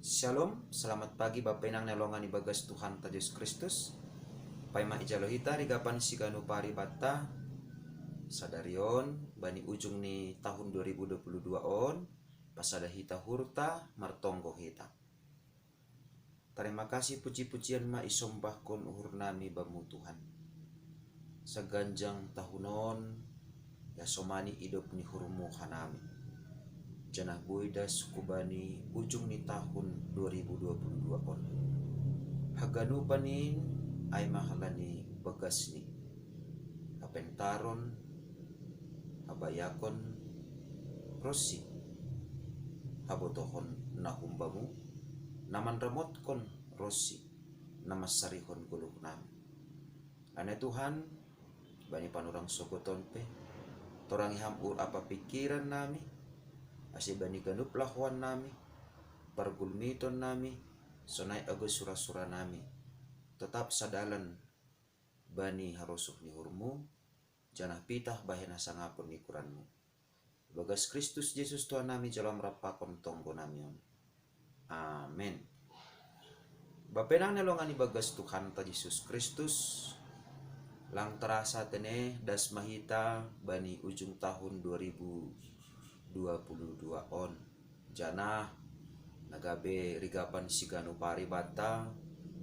Shalom, selamat pagi Bapak Inang nelongan ibagas Tuhan ta Yesus Kristus. Paima ijalohita rigapan siganu paribata sadarion bani ujung ni tahun 2022 on pasada hita hurta martonggo hita. Terima kasih puji-pujian ma isombahkon uhur nami bamu Tuhan. Seganjang tahunon ya somani hidup ni hurmu hanami. Janah boidas kubani ujung ni tahun 2022 on. Haganu panin ay mahalani bagas ni apentaron habayakon rosi habotohon nahumbamu naman ramotkon rosi namasarihon guluh nami. Ane Tuhan bani panurang sogoton pe torang hamur apa pikiran nami asi bani ganup lahuan nami pargulmiton nami sonai agus sura-sura nami tetap sadalan bani harusuk ni hurmu janah pitah bahena sangapun ni kuranmu bagas Kristus Yesus Tuhan nami jalam rapakon tonggo namion. Amin. Bapenang nelongan bagas Tuhan ta Yesus Kristus lang terasa tene das mahita bani ujung tahun 2022 on janah nagabe rigapan siganu paribata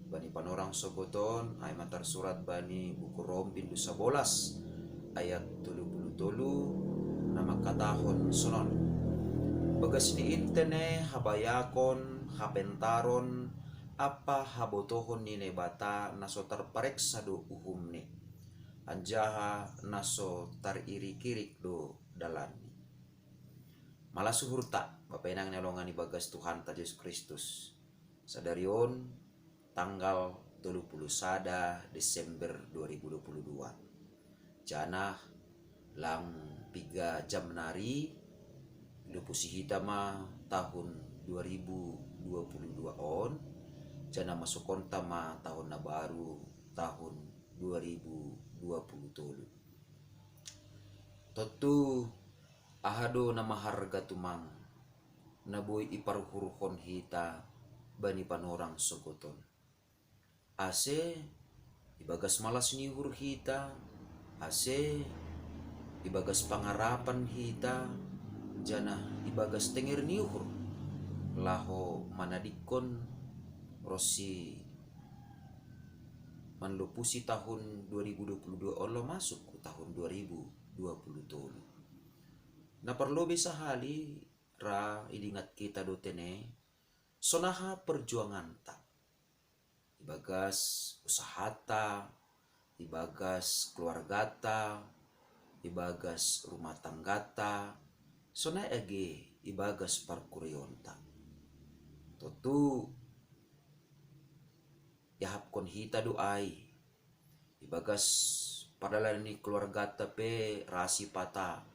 bani panorang sogoton ay matar surat bani buku Rom pindu 11 ayat 30 na magkatahon sunon bagas ni intene habayakon hapentaron apa habotohon ni nebata naso tarpareksa do uhum ni anjaha naso tariri-kirik do dalani malah suhurta Bapak Inang nelongan bagas Tuhan ta Yesus Kristus sadarion tanggal 31 Desember 2022 janah lang 3 jam nari lupusi hitama tahun 2022 on jana masuk konta ma tahun na baru tahun 2020 Totu ahado na maharga tumang naboy iparuhuruhon hita bani panorang sogoton ase ibagas malas ni hur hita ase ibagas pangarapan hita jana ibagas tengir ni hur laho manadikon rosi manlupusi tahun 2022 Allah masuk ke tahun 2020 na perlu bisa hali ra idingat kita dotene sonaha perjuangan ta ibagas usahata ibagas keluargata ibagas rumah tanggata sona ege ibagas parkurionta totu yahapkon hita doai ibagas padahal ni keluargata pe rasi pata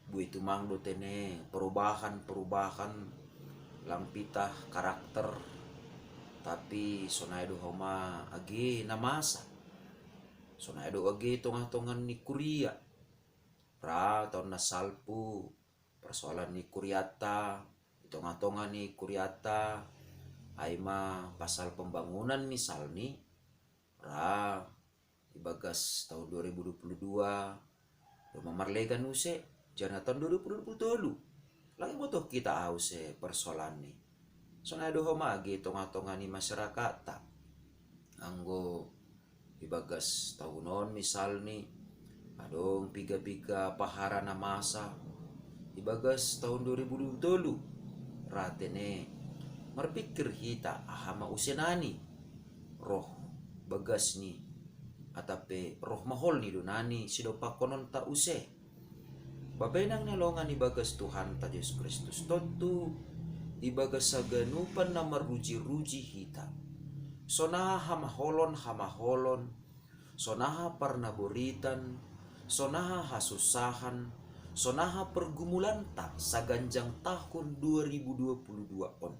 bui tumang do tene perubahan lampitah karakter tapi sonaido homa agi namasa sonaido agi tongan-tongan ni kuria ra tahun nasalpu persoalan ni kuriata tongan-tongan ni kuriata aima pasal pembangunan misal ni ra ibagas tahun 2022 mamarlegan use jana tahun 2020 lagi butuh kita ause persoalan ni sonai doho magi tonga-tonga ni masyarakat ta anggo ibagas tahunon misal ni adong piga-piga pahara na masa ibagas tahun 2020 ratene marpikir hita ahama usenani roh bagas ni atape roh mahol ni donani sidopa konon ta use babenang nelongan ibagas Tuhan ta Yesus Kristus tontu ibagas saganupan na maruji-ruji hita sonaha hamaholon sonaha parnaboritan sonaha hasusahan sonaha pergumulan ta saganjang tahun 2022 on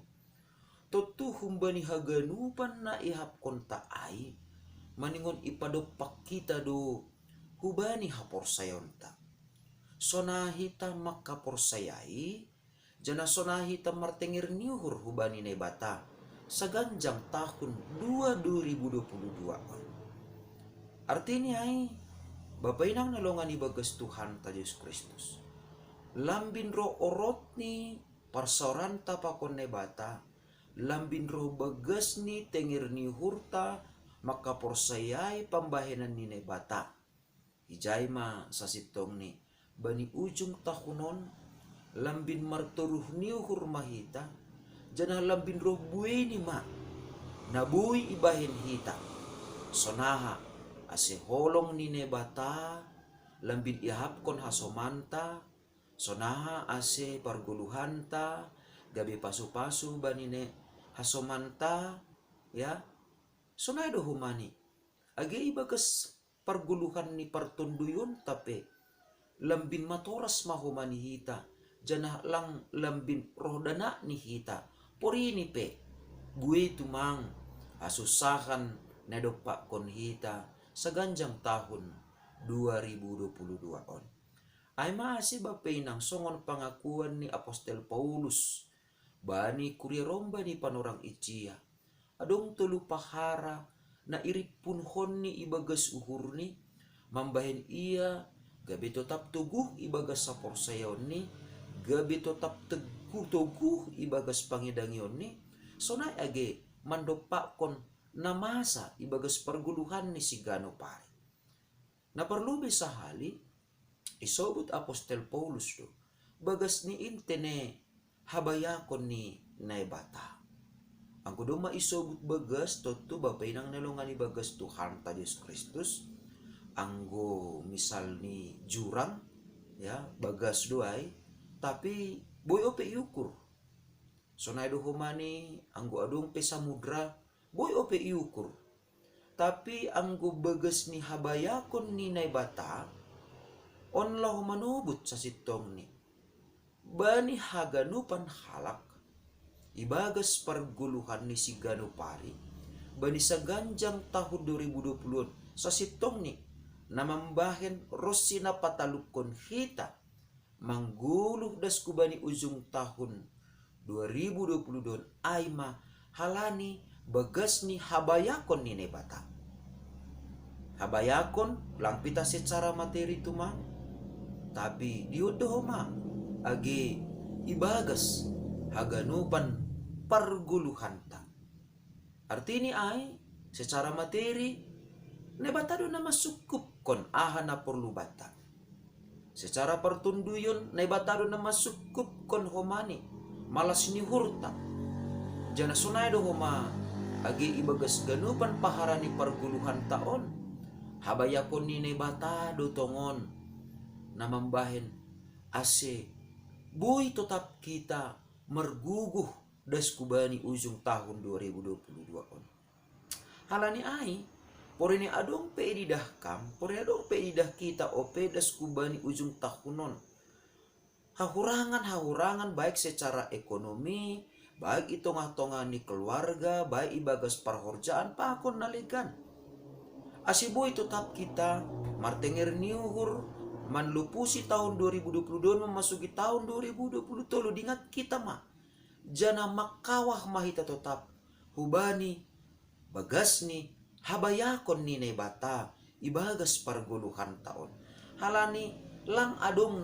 totu humbani haganupan na ihap konta ai maningon ipadopak kita do hubani hapor sayonta sonahita makaporsayai jana sonahi tamartengir niuhur hubani nebata saganjang tahun 2022. Artinya ai Bapak inang nalongan ibagas Tuhan ta Yesus Kristus. Lambin roh orot ni parsoran ta pakon nebata. Lambin roh bagas ni tengir ni hurta maka porsayai pambahenan ni nebata. Hijai ma sasitong ni bani ujung tahunon lambin marturuh ni hurmahita jana lambin roh bui ni ma nabui ibahin hita sonaha ase holong ni nebata lambin ihapkon hasomanta sonaha ase parguluhanta gabe pasu-pasu banine hasomanta ya sonai do humani age ibagas parguluhan ni partunduyun tapi lambin matoras mahumani hita jana lang lambin rohdana ni hita pori ni pe bui tumang asusahan nedopak kon hita seganjang tahun 2022 on. Ay masih bapinang songon pengakuan ni Apostel Paulus bani kuriromba ni panorang icia adong tulu pahara na iripun honni ibagas uhurni mambahin ia gabi tetap tuguh ibagas sapor sayon ni gabi tetap teguh ibagas pangidangion ni sonai age mandopak kon namasa ibagas perguluhan ni sigano pari. Na perlu bisa hali isobut Apostel Paulus do bagas ni intene habayakon ni naibata. Ang kuduma isobut bagas totu bapainang nalungan ni bagas Tuhan ta Yesus Kristus. Anggo misal ni jurang ya bagas doay tapi boy ope yukur. Sonay do humani anggo adung pe samudra boy ope yukur. Tapi anggo bagas ni habayakon ni naibata onlah manubut sa sitong ni bani haganupan halak ibagas perguluhan ni si ganupari bani sa ganjang tahun 2020 sa sitong ni namambahen rosina patalukon hita mangguluh das kubani ujung tahun 2022 aima halani bagas ni habayakon ni nebata. Habayakon lang pita secara materi tumang tapi diudohoma agi ibagas haganupan parguluhanta. Artini ay secara materi nebata do na masukup kon aha na perlu bata. Secara pertunduyon nebata do na masukup kon homani malas ni hurta. Jana sunay do homa agi ibagas ganupan paharani parguluhan taon habayakon ni nebata do tongon namambahin ase buy tetap kita merguguh das kubani ujung tahun 2022 on. Halani ai pori ni adong pe didahkam pori adong pe didah kita ope das kubani ujung tahunon hahurangan baik secara ekonomi baik itonga-tonga ni keluarga baik ibagas parhorjaan pakon naligan asiboy tetap kita martenger niuhur manlupusi tahun 2022 memasuki tahun 2020 tolo dingat kita mah jana makawah mahita tetap hubani bagas ni habayakon ni nebata ibagas parguluhan taon halani lang adung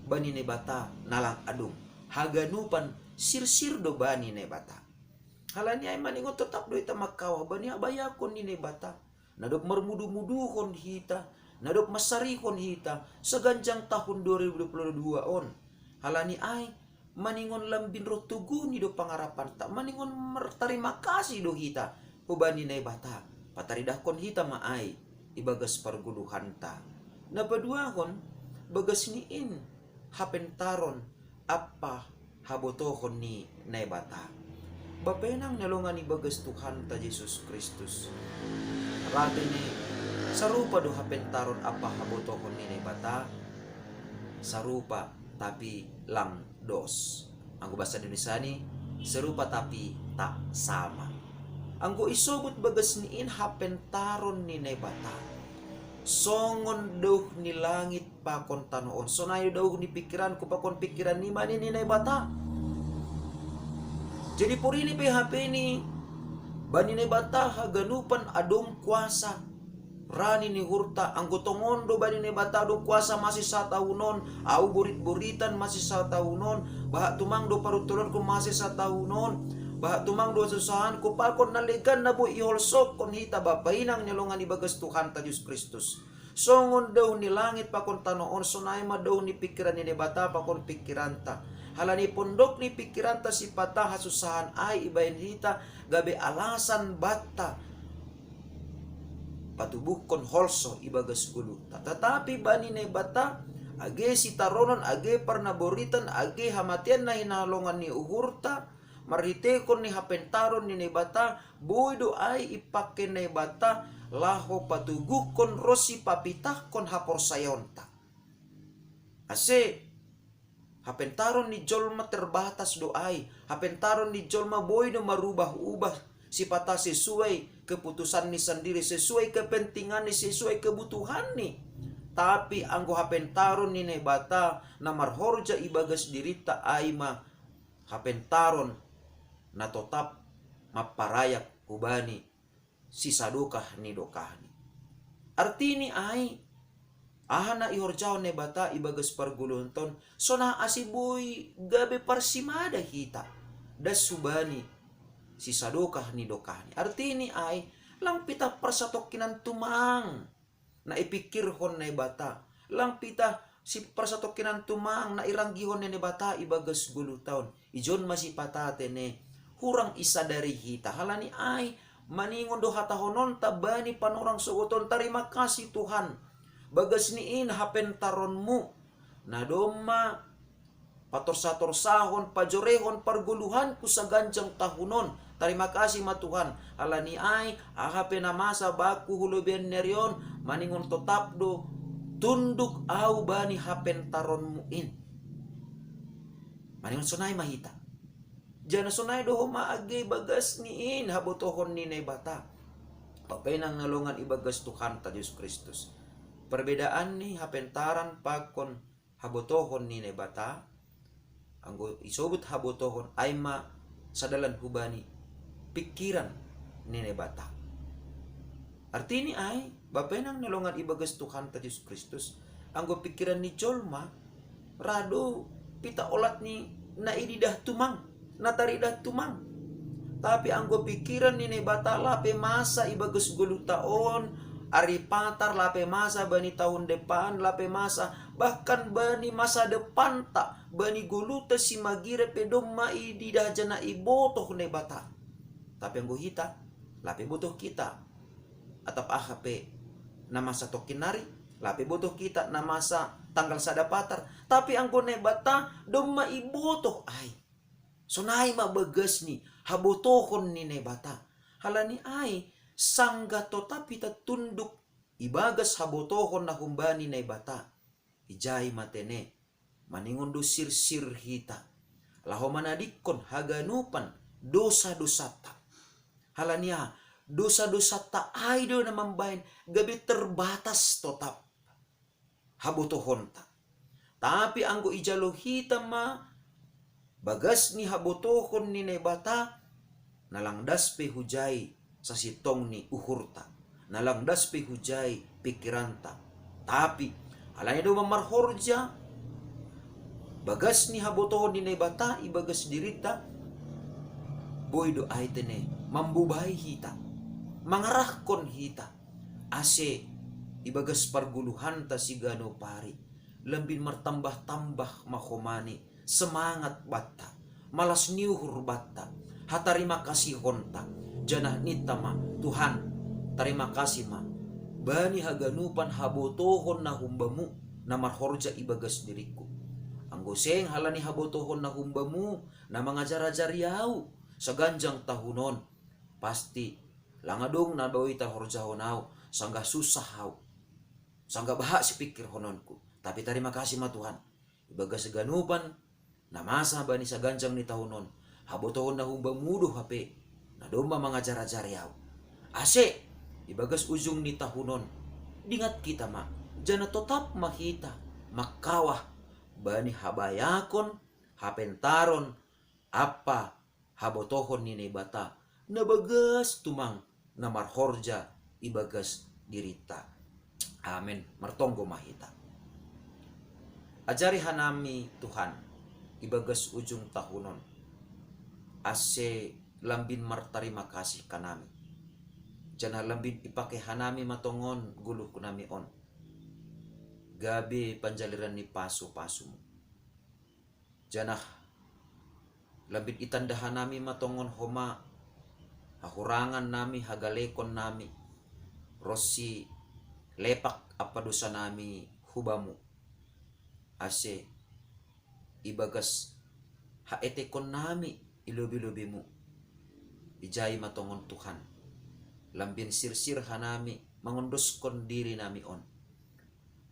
bani nebata nalang adung haganupan sir do bani nebata halani ay maningon tetap do ita makawah bani habayakon ni nebata nadok mermudu-muduhon hita nadok masarihon hita seganjang tahun 2022 on halani ay maningon lambin roh tugu ni do pangarapan ta maningon terima kasih do hita hubani nebata pataridahkon hita maay ibagas parguluhan ta napaduahon bagas niin hapentaron apa habotohon ni nebata bapenang nalungan ibagas Tuhan ta Yesus Kristus rati ni sarupa do hapentaron apa habotohon ni nebata sarupa tapi lang dos anggo bahasa Indonesia ni serupa tapi tak sama anggo isobut bagas niin hapentaron ni nebata songon doh ni langit pakon tanoon. Sonayo daw ni pikiran ko pakon pikiran ni mani ni bata. Jadi puri ni PHP ni bani ni bata haganupan adong kuasa. Rani ni hurta ang gotongondo bani ni bata adong kuasa masih sa tahunon. Au burit-buritan masih sa tahunon. Baha tumang do parutulon ko masih sa tahunon. Baha tumang do susahan ko pakon naligan na bu iholsok kon hita bapainang nilongan ibagas Tuhan ta Diyos Kristus. Songon daw ni langit pakon tanoon, sonay ma daw ni pikiran ni bata pakon pikiran ta. Halani pondok ni pikiran ta si pata hasusahan ay ibayin hita gabi alasan bata patubuh kon holso ibagas guluta. Tetapi bani ni bata age si taronon age parnaboritan age hamatian na hinalongan ni uhurta marite kon ni hapentaron ni bata buido ay ipake ni bata laho patuguh kon rosi papitah kon hapor sayonta. Ase hapentaron ni jolma terbatas doai. Hapentaron ni jolma boy no marubah-ubah sipata sesuai keputusan ni sendiri, sesuai kepentingan ni, sesuai kebutuhan ni. Tapi anggo hapentaron ni nebata na marhorja ibagas dirita aima hapentaron na totap maparayak ubani sisadukah ni dokahni. Artini ay ahana ihorjao ne bata ibagas pargulunton sona asiboy gabe parsimada hita das subani sisadokah ni dokahni. Artini ay lang pita persatokinan tumang na ipikir hon ne bata, lang pita si persatokinan tumang na iranggihon ne bata ibagas guluton ijon masipatate ne hurang isa dari hita. Halani ay maningon do hatahonon tabani panorang sugoton. Terima kasih Tuhan bagas niin hapentaronmu na doma patorsa-torsahon pajorehon parguluhan ku sa ganjang tahunon. Terima kasih ma Tuhan. Alani ay ahape na masa baku hulubian neryon maningon totap do tunduk au bani hapentaronmu in. Maningon sunay mahita. Jana sunay do maagi bagas niin habotohon ni bata. Papenang nalungan ibagas Tuhan ta Diyos Kristus. Perbedaan ni hapentaran pakon habotohon ni bata anggo isobut habotohon ay ma sadalan hubani pikiran ni bata. Artini ay bapenang nalungan ibagas Tuhan ta Diyos Kristus anggo pikiran ni jolma rado pita olat ni naididah tumang nataridah tumang. Tapi anggo pikiran ni bata lape masa ibagas 10 taon ari patar lape masa bani tahun depan lape masa bahkan bani masa depan tak bani guluta si magire pedom mai di dajana ibotoh ne bata. Tapi anggo hita lape butuh kita atap AHP na masa tokinari lape butuh kita na masa tanggal sada patar. Tapi anggo ne bata dom mai ibotoh ay sonai ma bagas ni habotohon ni ne bata. Halani ay sangga totapi tunduk ibagas habotohon na humbani na bata ijay matene maningon do sir-sir hita laho manadikon haganupan dosa-dosa ta. Halania dosa-dosa ta ay do na mambahin gabi terbatas totap habotohon ta. Tapi anggo ijalo hita ma bagas ni habotohon ni bata nalangdas pe hujay sa sitong ni uhurta nalangdas pe hujay pikiranta. Tapi alanya do mamarhorja bagas ni habotohon ni bata ibagas dirita boy do ay tene mambubahay hita mangarahkon hita ase ibagas parguluhan ta sigano pari lambin martambah-tambah mahomani semangat bata malas niuhur bata hatarima kasih honta janah nita ma Tuhan terima kasih ma bani haganupan habotohon na humbamu na marhorja ibagas diriku anggo seng halani habotohon na humbamu na mangajar-ajar yau sa ganjang tahunon pasti langadong na bawi ta horjahonau sangga susah hau sangga bahak si pikir hononku. Tapi terima kasih ma Tuhan ibagas ganupan na masa bani sa ganjang ni tahunon habotohon na humbamu do hape na domba mangajar-ajar yau ase ibagas ujung ni tahunon dingat kita ma jana totap mahita makawah bani habayakon hapentaron apa habotohon nini bata nabagas tumang namarhorja ibagas dirita. Amin. Martonggo mahita. Ajari hanami Tuhan ibagas ujung tahunon ase lambin martarima kasih kanami. Jana lambin ipake hanami matongon guluh kunami on. Gabi panjaliran ni pasu-pasumu. Janah lambin itanda hanami matongon homa hahurangan nami hagalekon nami. Rosi lepak apa dosa nami hubamu. Ase ibagas haetekon nami ilobi-lobimu. Ijai matongon Tuhan. Lambin sir-sir hanami mangondoskon diri nami on.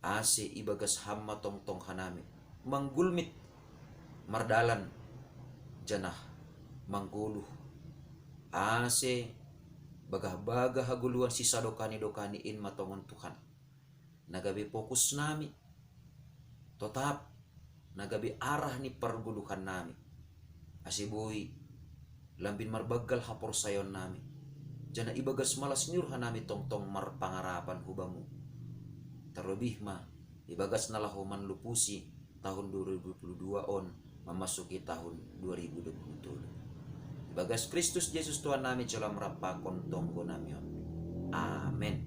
Ase ibagas hamma tong-tong hanami. Manggulmit mardalan janah mangguluh. Ase bagah-bagah haguluan sisa dokani-dokani in matongon Tuhan. Nagabi fokus nami. Tetap nagabi arah ni perguluhan nami. Asibui lambin marbagal hapor sayon nami. Jana ibagas malas nyurhan nami tong-tong marpangarapan hubamu. Terlebih mah ibagas nalahoman lupusi tahun 2022 on memasuki tahun 2027. Ibagas Kristus Yesus Tuhan nami colam rapakon tonggo nami on. Amin.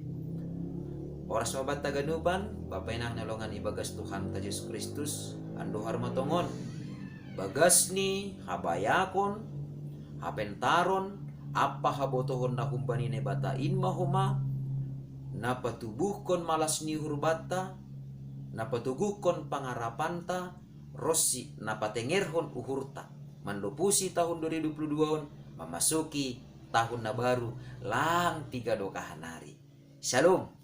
Oras mabat taganuban Bapak inang nalongan ibagas Tuhan ta Yesus Kristus ando harmatongon bagas ni habayakon hapentaron apa habotohon na kumbani ne batain mahuma napatubuhkon malas ni hurbata napatuguhkon pangarapanta rossi napatengerhon uhurta manlupusi tahun 2022 memasuki tahun na baru lang 3 dokahan hari. Shalom.